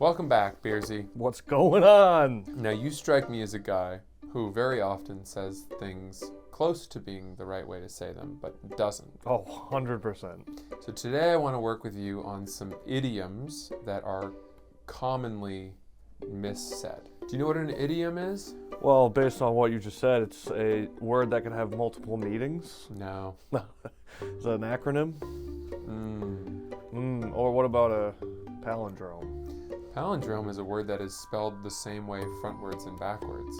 Welcome back, Beersy. What's going on? Now, you strike me as a guy who very often says things close to being the right way to say them, but doesn't. Oh, 100%. So today I want to work with you on some idioms that are commonly missaid. Do you know what an idiom is? Well, based on what you just said, it's a word that can have multiple meanings. No. Is that an acronym? Or what about a palindrome? Palindrome is a word that is spelled the same way frontwards and backwards.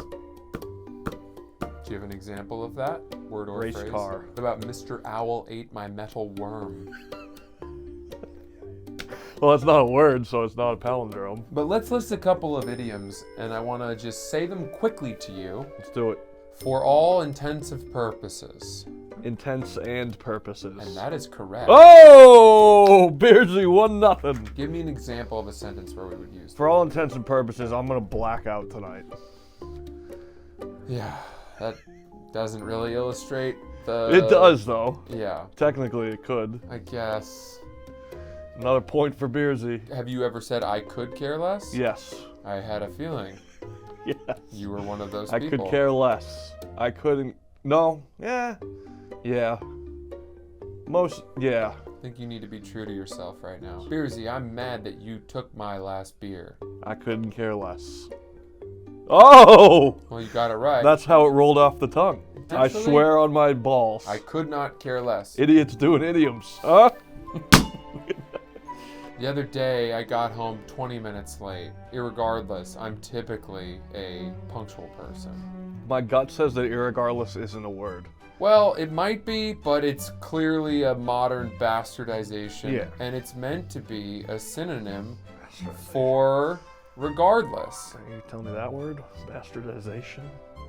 Do you have an example of that? Word or Race phrase? car. What about Mr. Owl ate my metal worm? Well, it's not a word, so it's not a palindrome. But let's list a couple of idioms, and I want to just say them quickly to you. Let's do it. For all intensive purposes. Intents and purposes. And that is correct. Oh! Beardsley, 1-0. Give me an example of a sentence where we would use For all intents and purposes, I'm gonna black out tonight. Yeah, that doesn't really illustrate the... It does, though. Yeah. Technically, it could. I guess. Another point for Beardsley. Have you ever said, I could care less? Yes. I had a feeling. Yes. You were one of those I people. could care less. I couldn't. No. Yeah. Yeah. Yeah. I think you need to be true to yourself right now. Beersy, I'm mad that you took my last beer. I couldn't care less. Oh! Well, you got it right. That's how it rolled off the tongue. I Actually, swear on my balls. I could not care less. Idiots doing idioms. Huh? The other day, I got home 20 minutes late. Irregardless, I'm typically a punctual person. My gut says that irregardless isn't a word. Well, it might be, but it's clearly a modern bastardization. Yeah. And it's meant to be a synonym for regardless. Are you telling me that word? Bastardization?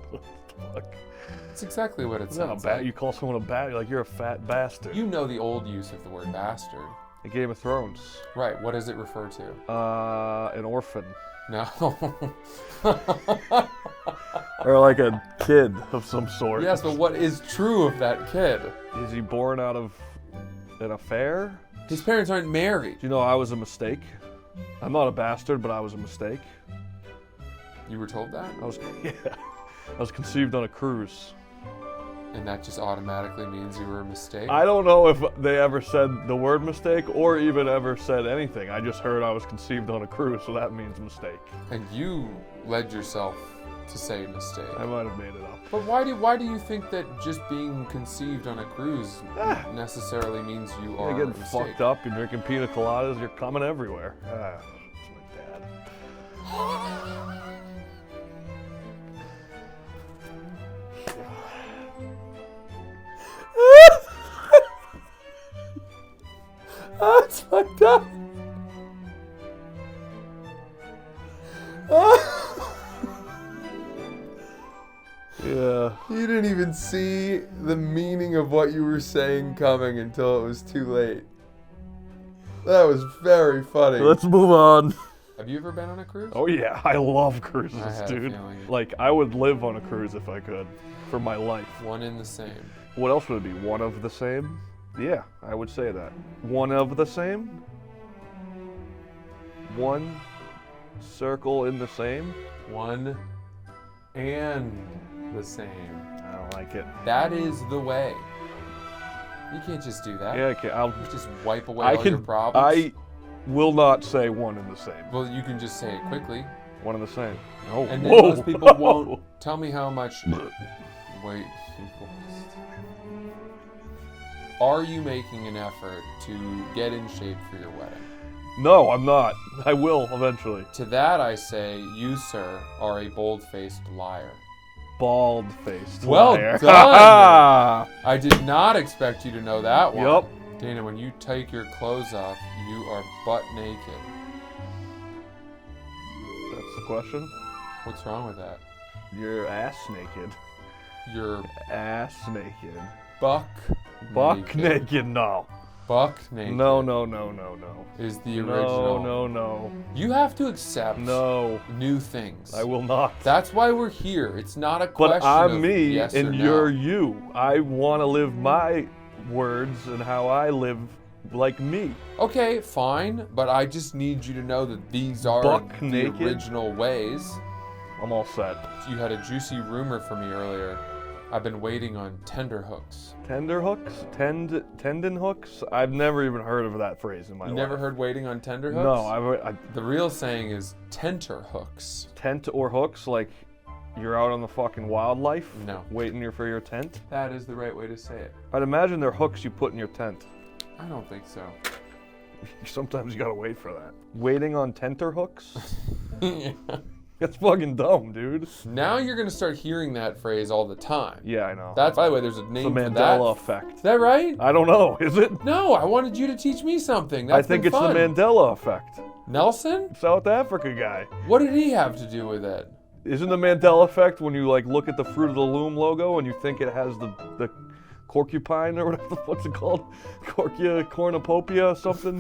What the fuck? It's exactly what it It's not sounds a bat. like. You call someone a bat, like you're a fat bastard. You know the old use of the word bastard. In Game of Thrones. Right, what does it refer to? An orphan. No. Or like a kid of some sort. Yes, but what is true of that kid? Is he born out of an affair? His parents aren't married. Do you know I was a mistake? I'm not a bastard, but I was a mistake. You were told that? I was conceived on a cruise. And that just automatically means you were a mistake? I don't know if they ever said the word mistake or even ever said anything. I just heard I was conceived on a cruise, so that means mistake. And you led yourself to say mistake. I might have made it up. But why do you think that just being conceived on a cruise necessarily means you are You're a getting mistake? fucked up, you're drinking pina coladas, you're coming everywhere. That's my dad. That's fucked up. Yeah. You didn't even see the meaning of what you were saying coming until it was too late. That was very funny. Let's move on. Have you ever been on a cruise? Oh yeah, I love cruises, I had a dude. feeling. Like, I would live on a cruise if I could, for my life. One in the same. What else would it be? One of the same? Yeah, I would say that. One of the same? One circle in the same? One and the same. I don't like it. That is the way. You can't just do that. Yeah, okay, You just wipe away all your problems. I will not say one and the same. Well, you can just say it quickly. One and the same. Oh, And then whoa, most people whoa. won't tell me how much. Wait. Are you making an effort to get in shape for your wedding? No, I'm not. I will eventually. To that I say, you, sir, are a bold-faced liar. Bald-faced Well liar. done! I did not expect you to know that one. Yup. Dana, when you take your clothes off, you are butt naked. That's the question? What's wrong with that? You're ass naked. You're Ass naked. buck Buck naked, no. Buck naked. No. Is the original. No. You have to accept new things. I will not. That's why we're here. It's not a question But I'm of me yes and or you're no. you. I want to live my words and how I live Like me. Okay, fine, but I just need you to know that these are Buck the naked? original ways. I'm all set. You had a juicy rumor for me earlier. I've been waiting on tenterhooks. Tenterhooks? Tendon hooks? I've never even heard of that phrase in my life. You never heard waiting on tenterhooks? No, The real saying is tenterhooks. tent or hooks, like you're out on the fucking wildlife? No. Waiting here for your tent? That is the right way to say it. I'd imagine they're hooks you put in your tent. I don't think so. Sometimes you gotta wait for that. Waiting on tenterhooks? That's fucking dumb, dude. Now you're gonna start hearing that phrase all the time. Yeah, I know. That's, by the way, there's a the name for that. Mandela effect. Is that right? I don't know, is it? No, I wanted you to teach me something. I think it's fun. the Mandela effect. Nelson? South Africa guy. What did he have to do with it? Isn't the Mandela effect when you like look at the Fruit of the Loom logo and you think it has the corcupine or whatever, what's it called? Cornucopia something?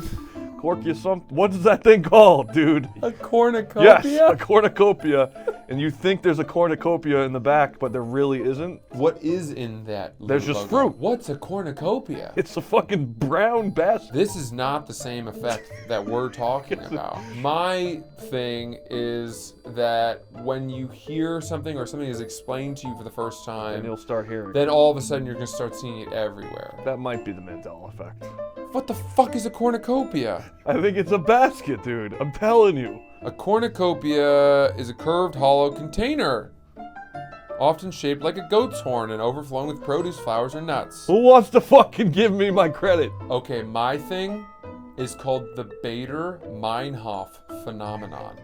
What is that thing called, dude? A cornucopia? Yes, a cornucopia. And you think there's a cornucopia in the back, but there really isn't. What is in that There's just logo? fruit. What's a cornucopia? It's a fucking brown bastard. This is not the same effect that we're talking about. My thing is that when you hear something or something is explained to you for the first And time, you'll start hearing. then all of a sudden you're going to start seeing it everywhere. That might be the Mandela effect. What the fuck is a cornucopia? I think it's a basket, dude. I'm telling you. A cornucopia is a curved, hollow container, often shaped like a goat's horn and overflowing with produce, flowers, or nuts. Who wants to fucking give me my credit? Okay, my thing is called the Bader-Meinhof phenomenon.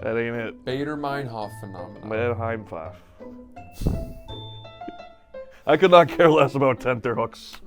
That ain't it. Bader-Meinhof phenomenon. Manheim Flash. I could not care less about tenterhooks.